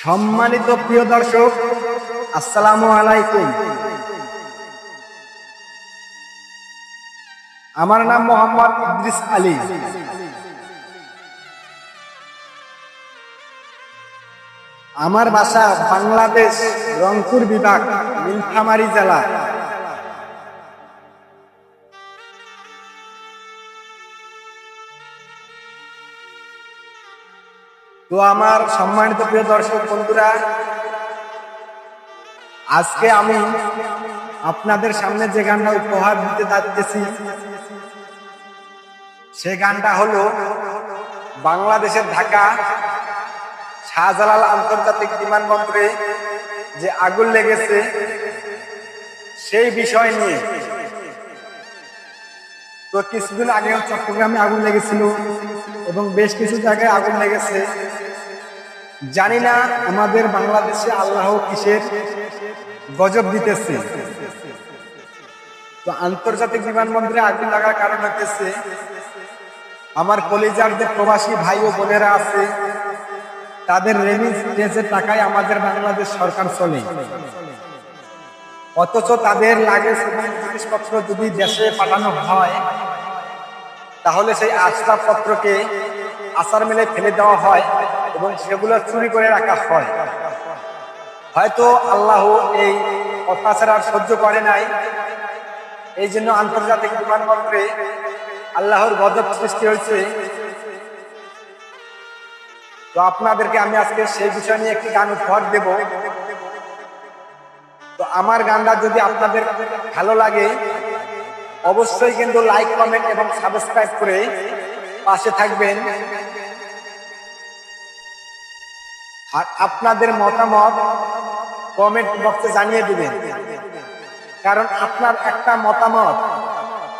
সম্মানিত প্রিয় দর্শক, আসসালামু আলাইকুম। আমার নাম মোহাম্মদ ইদ্রিস আলী। আমার বাসা বাংলাদেশ, রংপুর বিভাগ, নীলফামারী জেলা। তো আমার সম্মানিত প্রিয় দর্শক বন্ধুরা, আজকে আমি আপনাদের সামনে যে গানটা উপহার দিতে যাচ্ছি সে গানটা হলো বাংলাদেশের ঢাকা শাহজালাল আন্তর্জাতিক বিমানবন্দরে যে আগুন লেগেছে সেই বিষয় নিয়ে। তো কিছুদিন আগে চট্টগ্রামে আগুন লেগেছিল এবং বেশ কিছু জায়গায় আগুন লেগেছে। জানি না আমাদের বাংলাদেশে আল্লাহ কিসের গজব দিতেছে। তো আন্তর্জাতিক বিমানবন্দরে আগুন লাগার কারণ হতেছে আমার কলিজার যে প্রবাসী ভাই ও বোনেরা আছে তাদের রেমিটেন্সের টাকায় আমাদের বাংলাদেশ সরকার চলে, অথচ তাদের লাগেজ এবং জিনিসপত্র যদি দেশে পাঠানো হয় তাহলে সেই আসবাবপত্রকে আসার মেলে ফেলে দেওয়া হয় এবং সেগুলো চুরি করে রাখা হয়। হয়তো আল্লাহ এই অত্যাচার আর সহ্য করে নাই, এই জন্য আন্তর্জাতিক বিমানবন্দরে আল্লাহর গজব সৃষ্টি হয়েছে। তো আপনাদেরকে আমি আজকে সেই বিষয় নিয়ে একটি গান উপহার দেব। তো আমার গানটা যদি আপনাদের ভালো লাগে অবশ্যই কিন্তু লাইক, কমেন্ট এবং সাবস্ক্রাইব করে পাশে থাকবেন। আর আপনাদের মতামত কমেন্ট বক্সে জানিয়ে দিবেন, কারণ আপনার একটা মতামত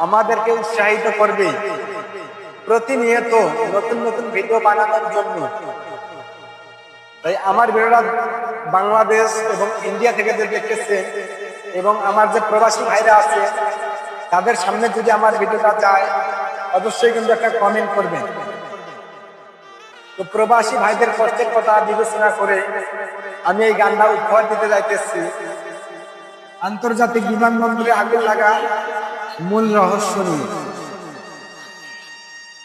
আমাদেরকে উৎসাহিত করবে প্রতিনিয়ত নতুন নতুন ভিডিও বানানোর জন্য। তাই আমার ভিডিওটা বাংলাদেশ এবং ইন্ডিয়া থেকে যে দেখতেছেন এবং আমার যে প্রবাসী ভাইরা আছে তাদের সামনে যদি আমার ভিডিওটা যায় অবশ্যই কিন্তু একটা কমেন্ট করবেন। তো প্রবাসী ভাইদের কষ্টের কথা বিবেচনা করে আমি এই গানটা উপহার দিতে যাইতেছি। আন্তর্জাতিক বিমানবন্দরে আগুন লাগা মূল রহস্য নিয়ে।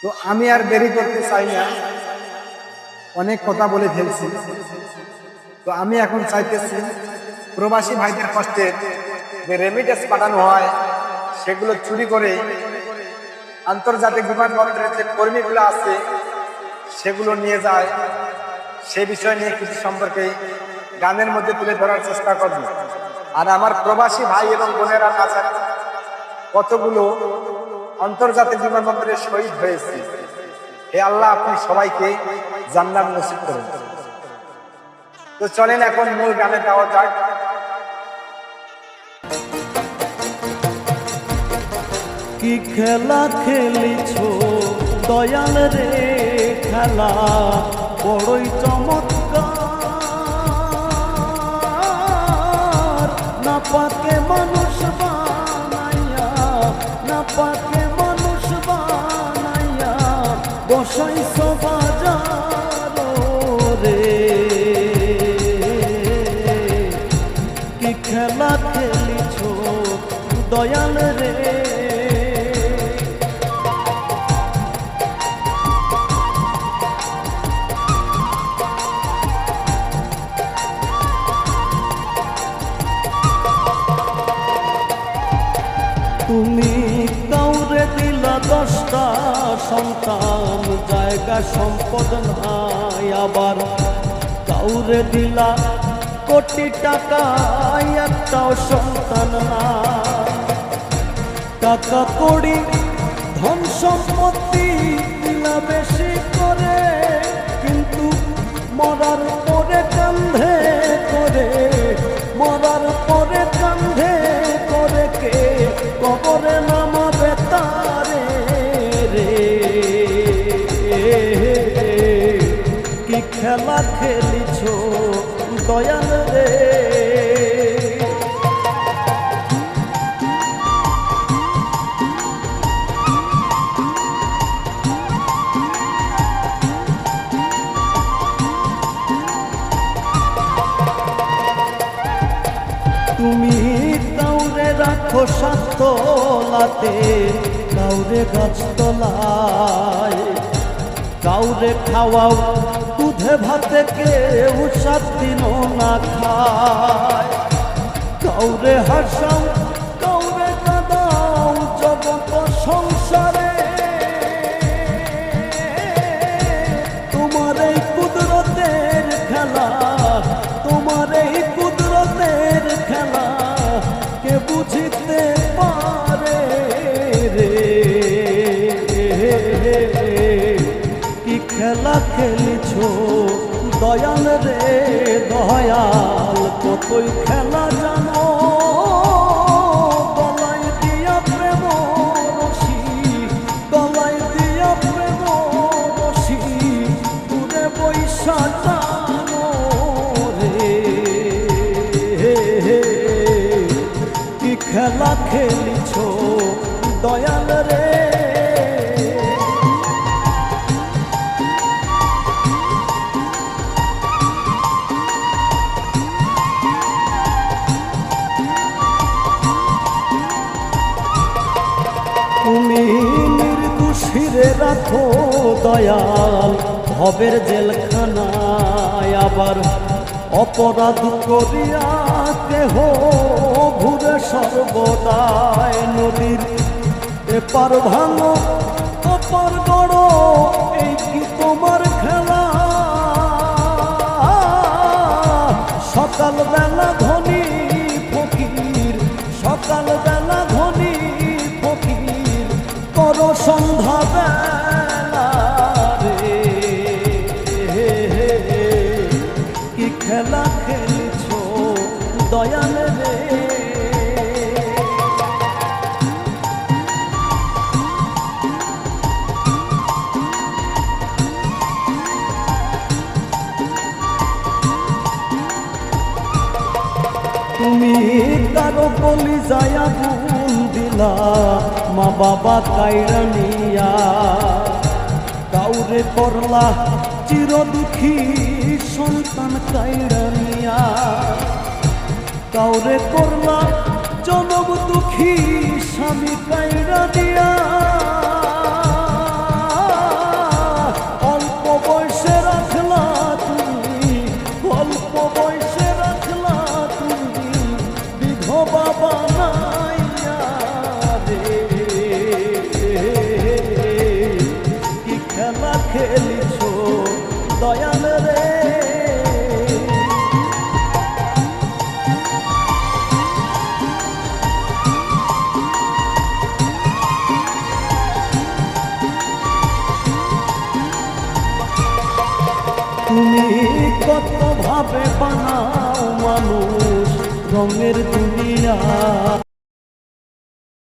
তো আমি আর দেরি করতে চাই না, অনেক কথা বলে ফেলছি। তো আমি এখন চাইতেছি প্রবাসী ভাইদের কষ্টের যে রেমিটেন্স পাঠানো হয় সেগুলো চুরি করে আন্তর্জাতিক বিমানবন্দরের যে কর্মীগুলো আছে সেগুলো নিয়ে যায়, সে বিষয় নিয়ে কিছু সম্পর্কে গানের মধ্যে তুলে ধরার চেষ্টা করব। আর আমার প্রবাসী ভাই এবং বোনেরা না জানে কতগুলো আন্তর্জাতিক বিমানবন্দরে শহীদ হয়েছে। হে আল্লাহ, আপনি সবাইকে জান্নাত নসিব করুন। তো চলেন এখন মূল গানে যাওয়া যাক। কি খেলা খেলিছো দয়াল রে, খেলা বড়ই চমৎকার। না পাকে মানুষ বানাইয়া, না পাকে মানুষ বানাইয়া বসাইছো বাজার রে। কি খেলা খেলিছো দয়াল রে। তুমি কাউরে দিলা 10টা সন্তান, জায়গা সম্পদ নাই। আবার কাউরে দিলা কোটি টাকা, একটাও সন্তান নাই। টাকা কড়ি ধন সম্পত্তি দিলা বেশি করে, কিন্তু মরার পরে কান্ধে করে, মরার পরে কান্ধে করে কে কবরে নামাবে তারে রে। কি খেলা খেলিছো দয়াল রে। তুমি কাউরে রাখো সাতলাতে, কাউরে গাছতলায়, কাউরে খাওয়াও দুধে ভাতে, কেউ 7 দিনও না খায়, কাউরে হাসাও কাউরে কাঁদাও জগত সংসারে। তোমার এই কুদরতের খেলা, তোমার এই কুদরতের খেলা কে বুঝিতে পারে রে। কি খেলা খেলিছো দয়াল রে দয়াল, কতই খেলা জানো। গলায় দিয়া প্রেম রশি, গলায় দিয়া প্রেম রশি, দূরে বৈশা জানো রে। কি খেলা খেলিছো দয়াল রে। তুমি নির্দোষীরে রাখো দয়াল ভবের জেলখানায়, আবার অপরাধ করিয়া কেহ ঘুরে সর্বদায়। নদীর এপার ভাঙো অপার গড়, এই কি তোমার খেলা। সকাল বেলা ধনী ফকির, সকাল বেলা ধনী ফকির, কর সন্ধ্যা বেলা রে। কি খেলা খেলছো দয়াল রে। তুমি কারো বলি যায়া গুণ দিলা, মা বাবা কাইরা নিয়া, কাউরে করলা চির দুঃখী সন্তান কাইরা নিয়া, কাউরে করলা জনম দুঃখী স্বামী কাইরা দিয়া। অল্প বয়সে রাখলা তুমি, অল্প বয়সে রাখলা তুমি বিধবা বানাইয়া রে। কি খেলা খেলিছো দয়াল রে। তুমি কত ভাবে বানাও মানুষ রঙের দুনিয়া।